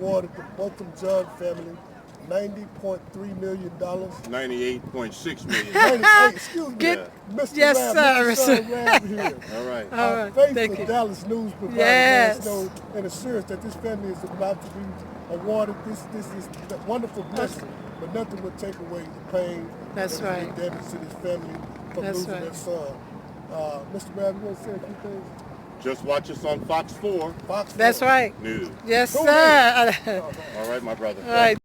awarded the Botham Judge family $90.3 million. $98.6 million. 98, excuse me. Get- Mr. Yes, Rab, sir. Mr. Son Rab here. All right. All Our right, faithful thank you. Dallas News provider Yes. let us know and assures that this family is about to be awarded. This is a wonderful blessing, but nothing will take away the pain That's that has right. been damaged to this family from That's losing right. their son. Mr. Rab, you want to say a few things? Just watch us on Fox 4 Fox That's 4. right. News. Yes, Tune sir. All right, my brother. All right.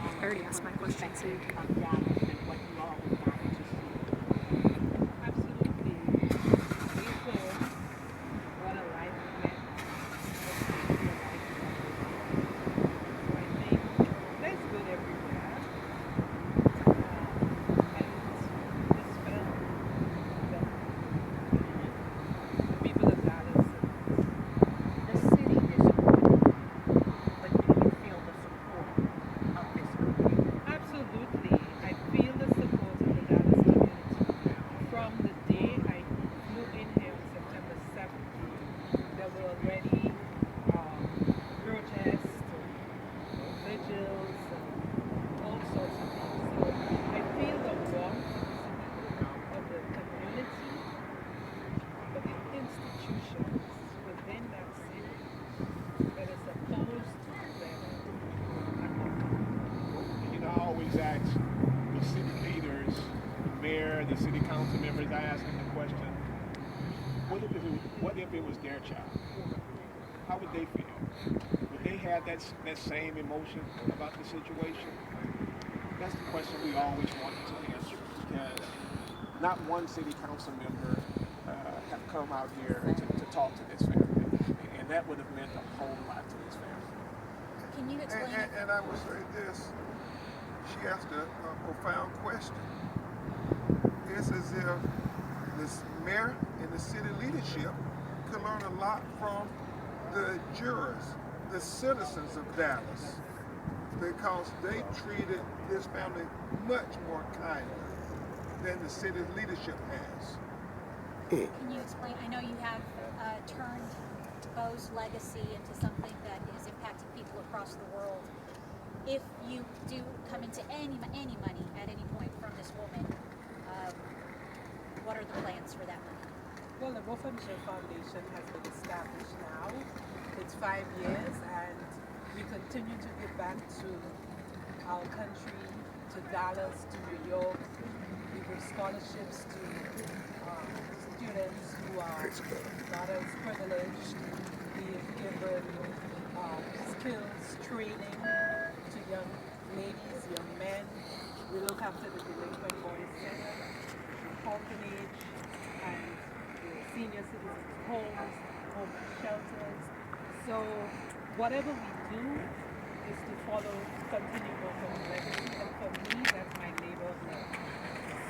I already asked my question too. Absolutely. I feel the support of the Dallas community. From the day I flew in here on September 7th, there were already protests, vigils, all sorts of things. So I feel the warmth of the community, but the institutions within that city that is opposed to them. You know, I always ask the city leaders, the mayor, the city council members, I ask them the question, what if it was their child? How would they feel? Would they have that same emotion about the situation? That's the question we always want to answer, because not one city council member have come out here to talk to this family, and that would have meant a whole lot to this family. Can you explain? And I would say this, she asked a profound question. It's as if this mayor and the city leadership could learn a lot from the jurors, the citizens of Dallas, because they treated this family much more kindly than the city leadership has. Can you explain? I know you have turned Bo's legacy into something that is impacting people across the world. If you do come into any money at any point from this woman, what are the plans for that money? Well, the Botham Judge Foundation has been established now. It's 5 years, and we continue to give back to our country, to Dallas, to New York. We give scholarships to students who are not as privileged. We've given skills training to young ladies, young men. We look after the delinquent boys center, orphanage, and the senior citizens' homes, homeless shelters. So whatever we do is to follow, continue Botham's legacy, and for me, that's my labor of love.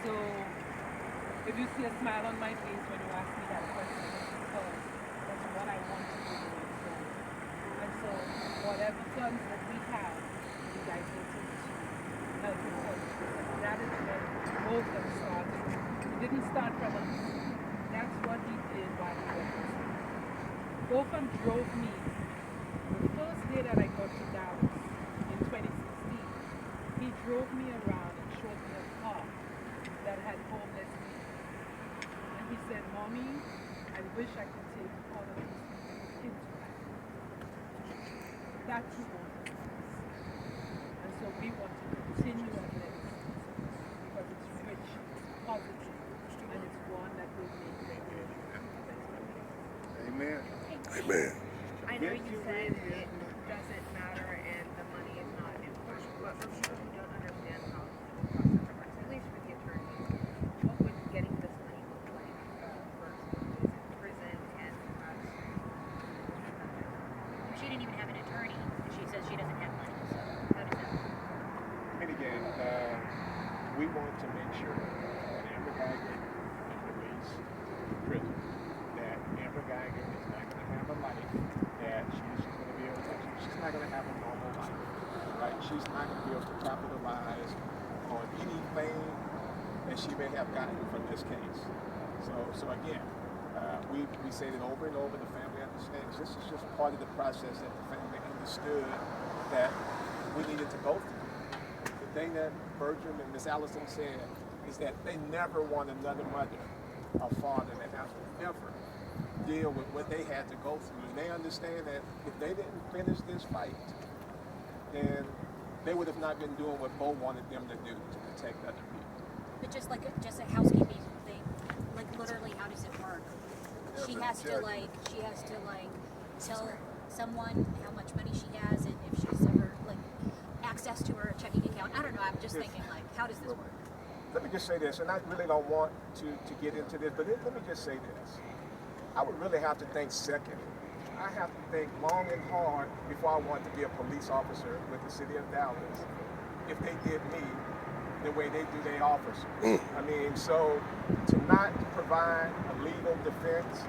So if you see a smile on my face when you ask me that question, it's because that's what I want to do going forward. And so whatever funds that we have, we diverted to helping others. That is where both of them started. It didn't start from us. That's what he did while he was in school. Botham drove me. The first day that I got to Dallas in 2016, he drove me around and showed me a park that had homeless people. And he said, "Mommy, I wish I could take all statue on his house. And so we want to continue on this because it's rich, it's positive, and it's one that will make the world better. Amen. Amen. I know you said it doesn't matter and the money is not important, but for people who don't understand how the process works, at least for the attorneys, what would getting this money look like versus prison and She didn't even have an attorney. She says she doesn't have money. So how does that work? And again, we want to make sure that Amber Geiger is released from prison, that Amber Geiger is not going to have a life that she's going to be able to, she's not going to have a normal life, right? She's not going to be able to capitalize on anything that she may have gotten from this case. So again, we say it over and over, the family understands. This is just part of the process that the family understood that we needed to go through. The thing that Bertram and Miss Allison said is that they never want another mother or father that has to ever deal with what they had to go through. And they understand that if they didn't finish this fight, then they would have not been doing what Bo wanted them to do to protect other people. But just a housekeeping thing, like literally, how does it work? She has to tell someone how much money she has and if she's ever access to her checking account. I don't know. I'm just thinking how does this work? Let me just say this, and I really don't want to get into this, but let me just say this. I would really have to think second. I have to think long and hard before I want to be a police officer with the city of Dallas if they did me the way they do their officers. I mean, so to not provide a legal defense,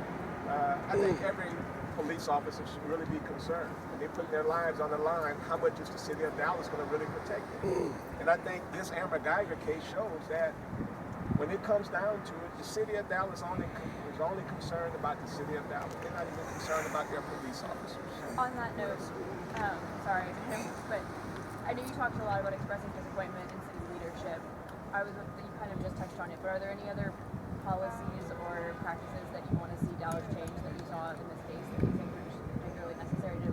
I think every police officer should really be concerned. When they put their lives on the line, how much is the city of Dallas going to really protect them? And I think this Amber Geiger case shows that when it comes down to it, the city of Dallas is only concerned about the city of Dallas. They're not even concerned about their police officers. On that note, sorry, but I know you talked a lot about expressing disappointment in city leadership. You kind of just touched on it, but are there any other policies or practices that you want to see Dallas change that you saw in this case that you think are particularly necessary to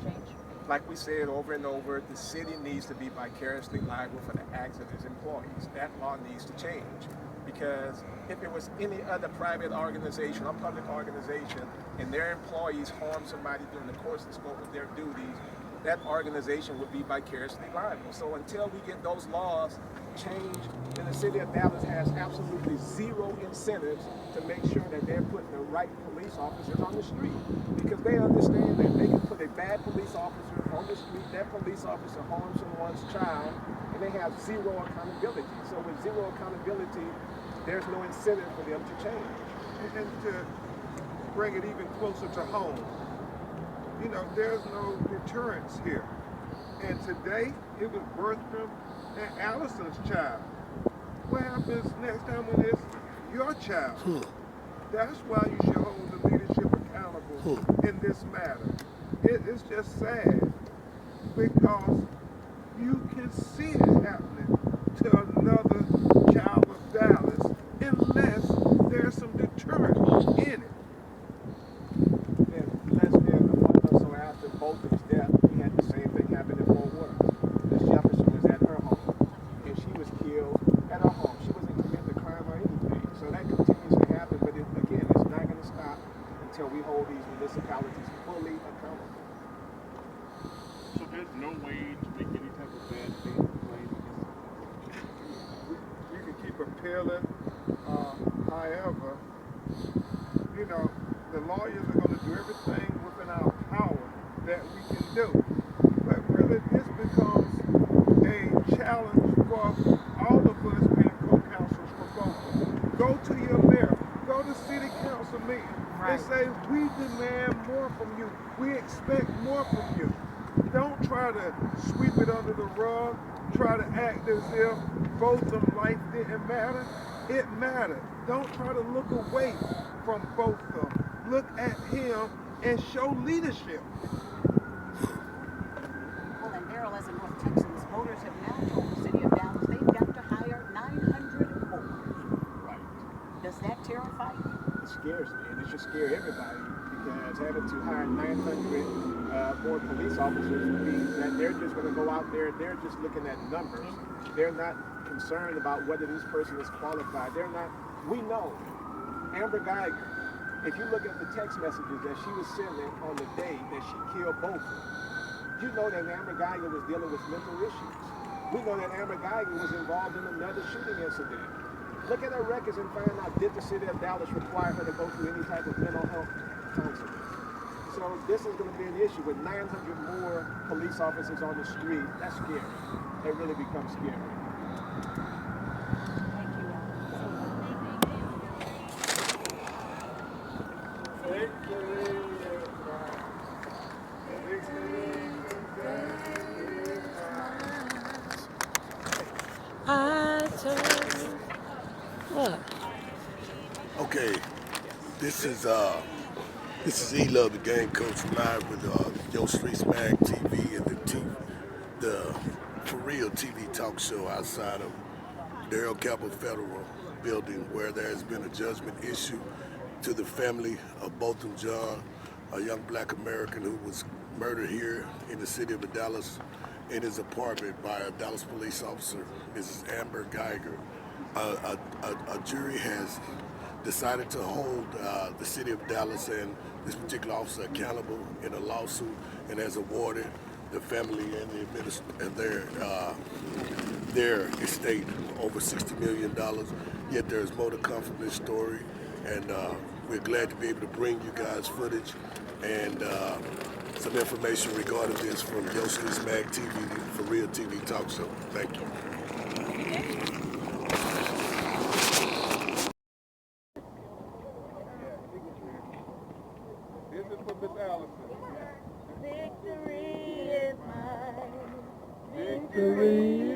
change? Like we said over and over, the city needs to be vicariously liable for the acts of its employees. That law needs to change. Because if it was any other private organization or public organization and their employees harm somebody during the course and scope of their duties, that organization would be vicariously liable. So until we get those laws changed, then the city of Dallas has absolutely zero incentives to make sure that they're putting the right police officers on the street. Because they understand that they can put a bad police officer on the street, that police officer harms someone's child, and they have zero accountability. So with zero accountability, there's no incentive for them to change. And to bring it even closer to home, you know, there's no deterrence here. And today, it was Bertram and Allison's child. What happens next time when it's your child? That's why you should hold the leadership accountable in this matter. It's just sad because you can see it happening to another child of Dallas unless there's some deterrence in it. And last year, a month or so after Bolton's death, we had the same thing happen in Fort Worth. Miss Jefferson was at her home, and she was killed at her home. She wasn't committing a crime or anything. So that continues to happen, but again, it's not going to stop until we hold these municipalities fully accountable. So there's no way to make any type of bad thing claim against You can keep appealing. However, you know, the lawyers are going to do everything within our power that we can do. But really, this becomes a challenge for all of us being co-counsels for both. Go to your mayor, go to city council meeting, and say, we demand more from you. We expect more from you. Don't try to sweep it under the rug, try to act as if both of them life didn't matter. It mattered. Don't try to look away from both of them. Look at him and show leadership. Well, in Maryland and North Texas, voters have now told the city of Dallas they've got to hire 900 more. Right. Does that terrify you? It scares me, and it should scare everybody, because having to hire 900 more police officers means that they're just going to go out there, they're just looking at numbers. They're not concerned about whether this person is qualified. They're not, we know. Amber Geiger, if you look at the text messages that she was sending on the day that she killed Beaufort, you know that Amber Geiger was dealing with mental issues. We know that Amber Geiger was involved in another shooting incident. Look at her records and find out, did the city of Dallas require her to go through any type of mental health counseling? So this is going to be an issue with 900 more police officers on the street. That's scary. It really becomes scary. Okay, this is E-Love, the game coach, live with Yo Streets Mag TV and the For Real TV talk show outside of Darrell Capital Federal Building, where there has been a judgment issued to the family of Botham Jean, a young black American who was murdered here in the city of Dallas in his apartment by a Dallas police officer, Mrs. Amber Geiger. A jury has decided to hold the city of Dallas and this particular officer accountable in a lawsuit, and has awarded the family and their estate over $60 million. Yet there's more to come from this story, and we're glad to be able to bring you guys footage and some information regarding this from Yo Streets Mag TV, For Real TV talk show. Thank you. This is for Miss Allison. Victory is mine. Victory